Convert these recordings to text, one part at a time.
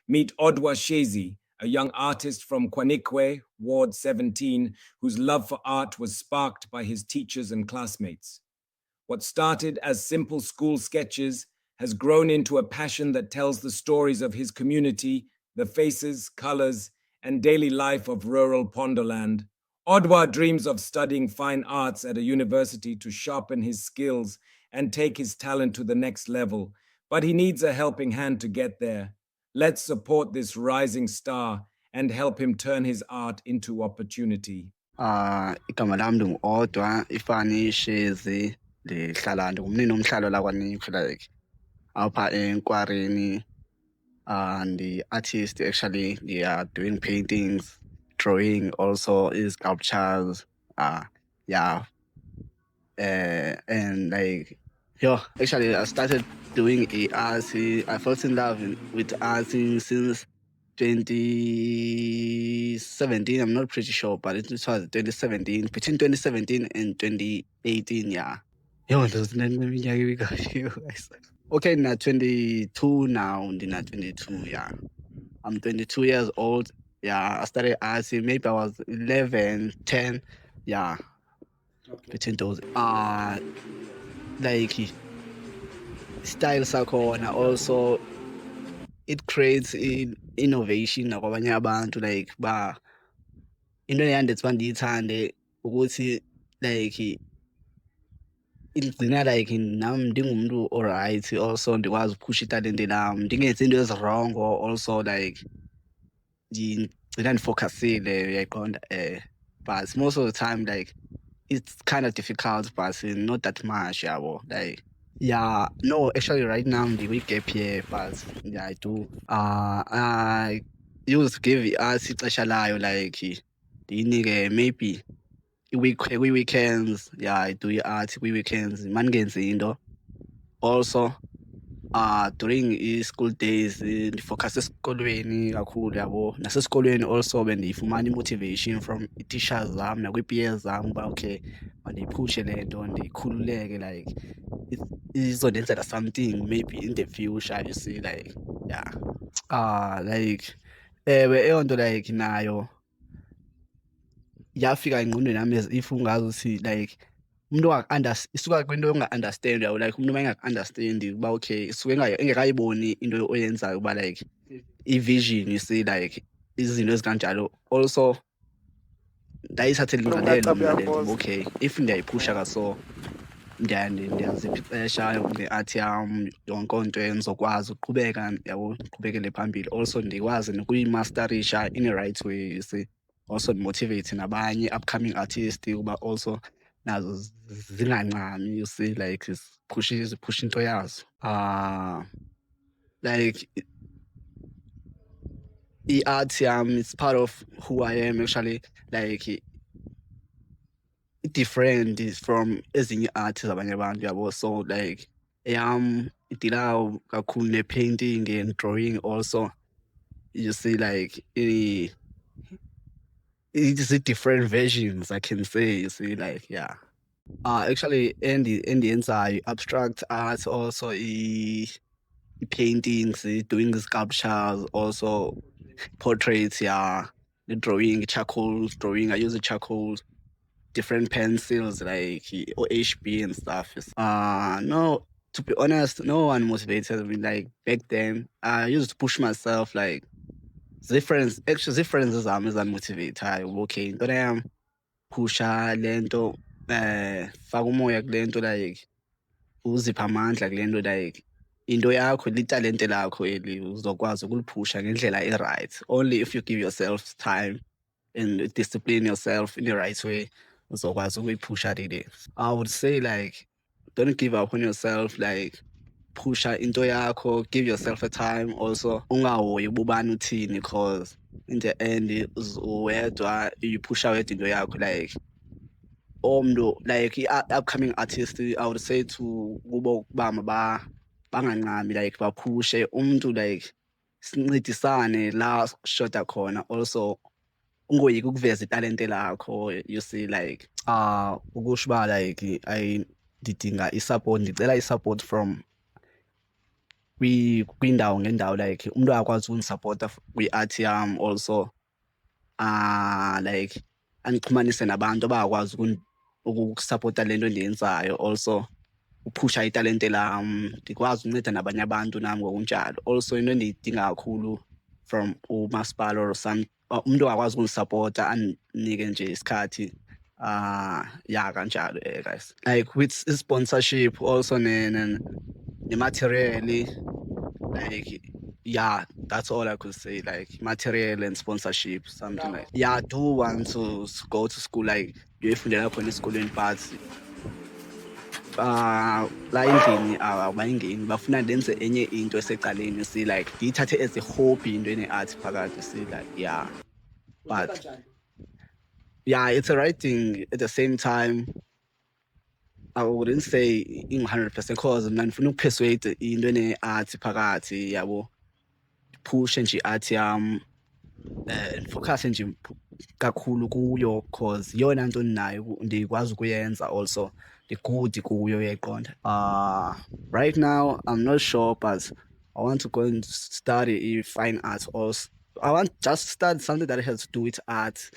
Meet Odwa Shezi, a young artist from Kwanikwe, Ward 17, whose love for art was sparked by his teachers and classmates. What started as simple school sketches has grown into a passion that tells the stories of his community, the faces, colors, and daily life of rural Pondoland. Odwa dreams of studying fine arts at a university to sharpen his skills and take his talent to the next level, but he needs a helping hand to get there. Let's support this rising star and help him turn his art into opportunity. Igama lami lingu-Odwa Ifani Shezi, ndihlala ndingumnini omhlalo la kwaNikwe, like apha eNkwarini. The artist actually, they are doing paintings, drawing, also sculptures. Yeah. And like, yeah, actually, I started doing art. I fell in love with art since 2017. I'm not pretty sure, but it was 2017, between 2017 and 2018. Yeah. Yo, those okay, now 22 now. Now 22. Yeah, I'm 22 years old. Yeah, I started art. Maybe I was 11, 10. Yeah, between those. Like style sakhona also it creates innovation nakwabanye abantu, like into eyandenza uba ndiyithande ukuthi like igcina like nam ndingumntu oright, also ndikwazi uphusha italente lam ndingenzi into ezirongo, also like ndigcina ndifocusile, uyayiqonda. But most of the time like it's kind of difficult, but not that much, yabo. Like, yeah, no, actually right now I'm the gap year, but yeah, I do. I used to give us ixesha layo, like ndiyinike maybe weekends. Yeah, I do art weekends, mangenzi into. Also, during school days ndifocus esikolweni kakhulu, yabo. Nasesikolweni also bendiyifumana i-motivation from i-teachers zam nakwi-peers zam uba okay mandiyiphushe le nto ndikhululeke, like izondenzela something maybe in the future, you see, like, yeah. Like ewe eyo nto like nayo yafika engqondweni yami as if ungazuthi like umuntu isuka kwinto yonga-understand, yawo, like umuntu uma engak-understandi uba okay isuke engekayiboni into oyenzayo uba like i-vision, you see, like izinto ezikanjalo. Also ndayithathela ingqalelo mna le nto, okay if ndiyayiphusha kaso ndiyazipha ixesha ne-art yam, yonke nto ndizokwazi uqhubeka, yabo, ndiqhubekele phambili. Also ndikwazi nokuyimasterisha in a right way, you see. Also ndimotivate nabanye upcoming artists ukuba also nazo zingancami, you see, like ziphushe into yazo. Like i-art yam, it's part of who I am actually, like different is from ezinye art zabanye abantu, yabo. So like eyam idila kakhulu ne-painting and drawing also, you see, like it's a different versions, I can say, you see, like, yeah. Actually endiyenzayo abstract art, also i-paintings, doing sculptures, also portraits, yeah, the drawing, charcoal drawing. I use the charcoal, different pencils like OHB and stuff. No, to be honest, no one motivated me like back then. I used to push myself, like differences zami ezanimotivateayo. Okay, into yam phusha le nto, faka umoya kule nto, like uzipha amandla kule nto, like into yakho litalente lakho eli uzokwazi ukuliphusha ngendlela e-right. Only if you give yourself time and discipline yourself in the right way uzokwazi ukuyiphusha lile. I would say like don't give up on yourself, like phusha into yakho, give yourself a time. Also ungahoyi ubani uthini, because in the end wedwa uyiphusha wedwa into yakho, like like upcoming artist, I would say to kubo ukuba bangancami, like baphushe umuntu, like sincedisane la shoda khona. Also ungoyiki ukuveza italente lakho, you see, like ukusho uba like ndidinga i-support, ndicela i-support from kwindawo ngendawo like umuntu akwazi ukungisupporta kwi-art yam also like andixhumanise nabantu abakwazi ukusupporta le nto ndiyenzayo also uphusha italente lam ndikwazi unceda nabanye abantu nam ngokunjalo. Also into endiyidinga kakhulu from umasipala or umntu akwazi ukungisupporta andinike nje isikhathi ya kanjalo guys like with sponsorship also ne-material like yeah, that's all I could say, like material and sponsorship, something like. Yeah, I do want to go to school, like ngiyoyifundela khona esikolweni but la endlini abayingeni bafuna ndenze enye into esecaleni, see like ngiyithathe as a hobby into ene-art phakathi, see like yeah. But yeah, it's a right thing at the same time. I wouldn't say in 100% cause mna ndifuna ukupersuade into ene-art phakathi yabo, push nje i-art yam ndifocuse nje kakhulu kuyo cause yona nto ndinayo ndikwazi ukuyenza also ndi-good kuyo uyayiqonda. Right now I'm not sure but I want to go and study fine arts also. I want just study something that has to do with art.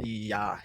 Yeah.